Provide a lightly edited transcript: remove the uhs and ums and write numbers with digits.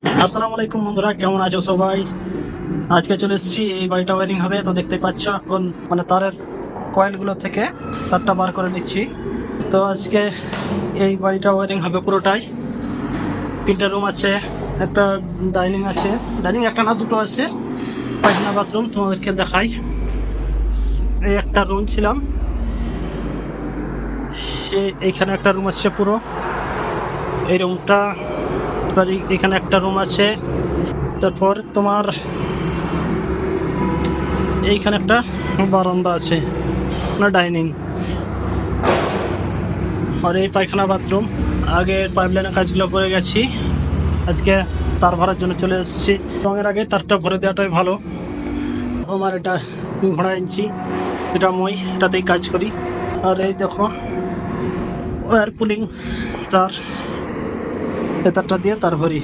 আসসালামু আলাইকুম বন্ধুরা, কেমন আছো সবাই? আজকে চলে এসেছি, এই বাড়িটা ওয়ারিং হবে। তো দেখতে পাচ্ছ এখন মানে তারের কয়েলগুলো থেকে তারটা বার করে নিচ্ছি। তো আজকে এই বাড়িটা ওয়ারিং হবে পুরোটাই। 3টে রুম আছে, একটা ডাইনিং আছে, ডাইনিং একটা না দুটো আছে, পায়খানা বাথরুম তোমাদেরকে দেখাই। এই একটা রুম ছিলাম, এইখানে একটা রুম আছে পুরো। এই রুমটা, এখানে একটা রুম আছে। তারপর তোমার এইখানে একটা বারান্দা আছে, না ডাইনিং। আর এই পায়খানা বাথরুম। আগে পাইপলাইনের কাজগুলো করে গেছি, আজকে তার ভরার জন্য চলে এসেছি। রঙের আগে তারটা ভরে দেওয়াটাই ভালো। আমার এটা ঘোড়া ইঞ্চি, এটা মই, এটাতেই কাজ করি। আর এই দেখো ওয়ার পুলিং তার, এই তারটা দিয়ে তার ভরি।